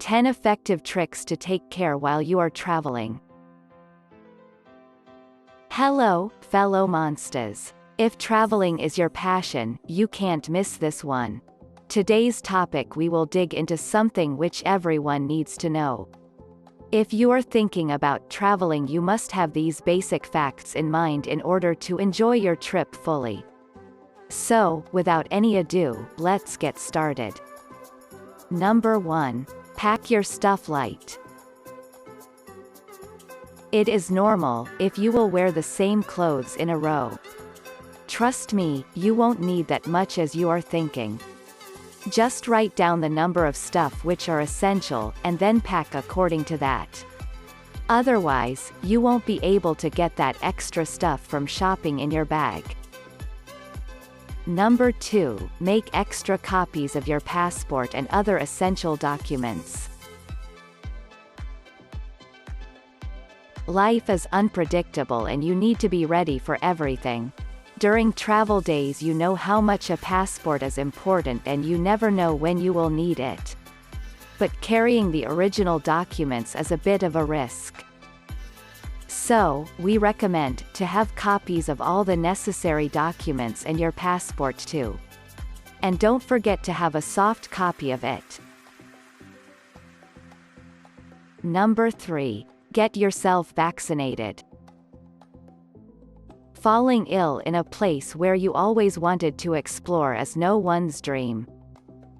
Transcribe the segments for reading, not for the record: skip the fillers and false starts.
10 effective tricks to take care while you are traveling. Hello, fellow monsters. If traveling is your passion, you can't miss this one. Today's topic, we will dig into something which everyone needs to know. If you are thinking about traveling, you must have these basic facts in mind in order to enjoy your trip fully. So, without any ado, let's get started. Number 1. Pack your stuff light. It is normal if you will wear the same clothes in a row. Trust me, you won't need that much as you are thinking. Just write down the number of stuff which are essential, and then pack according to that. Otherwise, you won't be able to get that extra stuff from shopping in your bag. Number 2. Make extra copies of your passport and other essential documents. Life is unpredictable and you need to be ready for everything. During travel days, you know how much a passport is important and you never know when you will need it. But carrying the original documents is a bit of a risk. So, we recommend to have copies of all the necessary documents and your passport too. And don't forget to have a soft copy of it. Number 3. Get yourself vaccinated. Falling ill in a place where you always wanted to explore is no one's dream.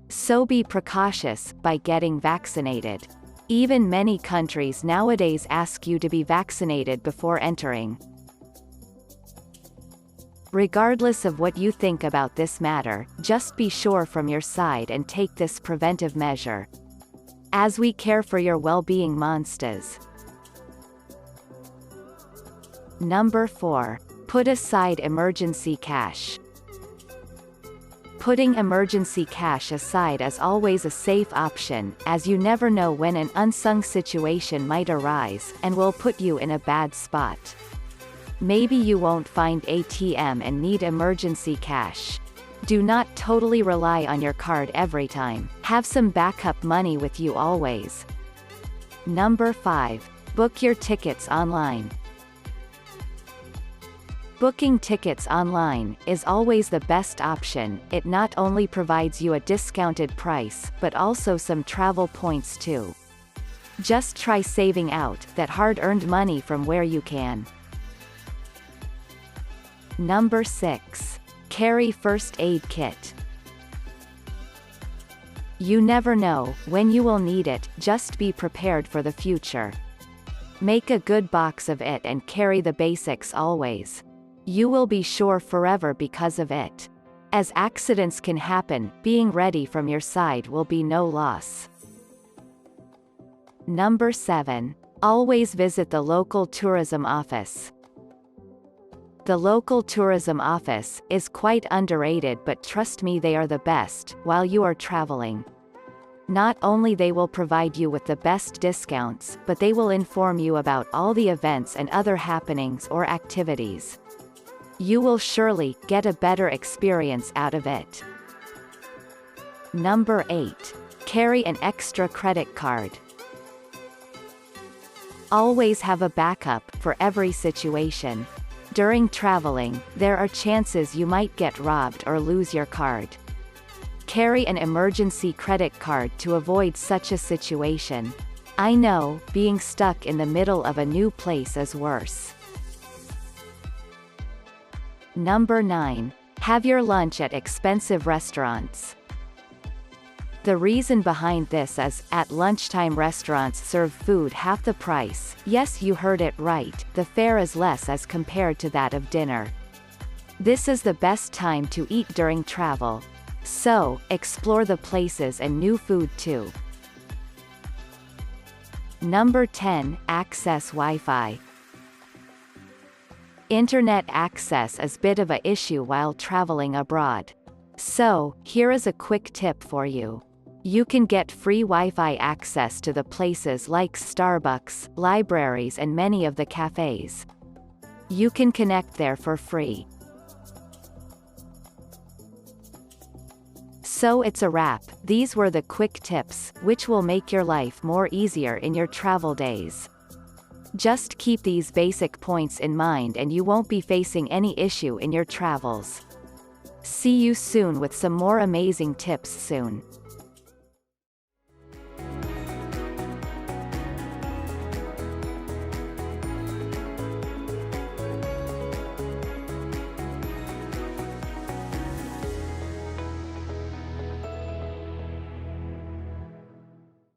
So be precautious by getting vaccinated. Even many countries nowadays ask you to be vaccinated before entering. Regardless of what you think about this matter, just be sure from your side and take this preventive measure. As we care for your well-being, monsters. Number 4. Put aside emergency cash. Putting emergency cash aside is always a safe option, as you never know when an unsung situation might arise, and will put you in a bad spot. Maybe you won't find ATM and need emergency cash. Do not totally rely on your card every time. Have some backup money with you always. Number 5. Book your tickets online. Booking tickets online is always the best option. It not only provides you a discounted price, but also some travel points too. Just try saving out that hard-earned money from where you can. Number 6. Carry first aid kit. You never know when you will need it, just be prepared for the future. Make a good box of it and carry the basics always. You will be sure forever because of it. As accidents can happen, being ready from your side will be no loss. Number 7. Always visit the local tourism office. The local tourism office is quite underrated, but trust me, they are the best while you are traveling. Not only they will provide you with the best discounts, but they will inform you about all the events and other happenings or activities. You will surely get a better experience out of it. Number 8. Carry an extra credit card. Always have a backup for every situation. During traveling, there are chances you might get robbed or lose your card. Carry an emergency credit card to avoid such a situation. I know, being stuck in the middle of a new place is worse. Number 9. Have your lunch at expensive restaurants. The reason behind this is, at lunchtime restaurants serve food half the price. Yes, you heard it right, the fare is less as compared to that of dinner. This is the best time to eat during travel. So, explore the places and new food too. Number 10. Access Wi-Fi. Internet access is a bit of an issue while traveling abroad. So, here is a quick tip for you. You can get free Wi-Fi access to the places like Starbucks, libraries and many of the cafes. You can connect there for free. So it's a wrap. These were the quick tips, which will make your life more easier in your travel days. Just keep these basic points in mind and you won't be facing any issue in your travels. See you soon with some more amazing tips soon.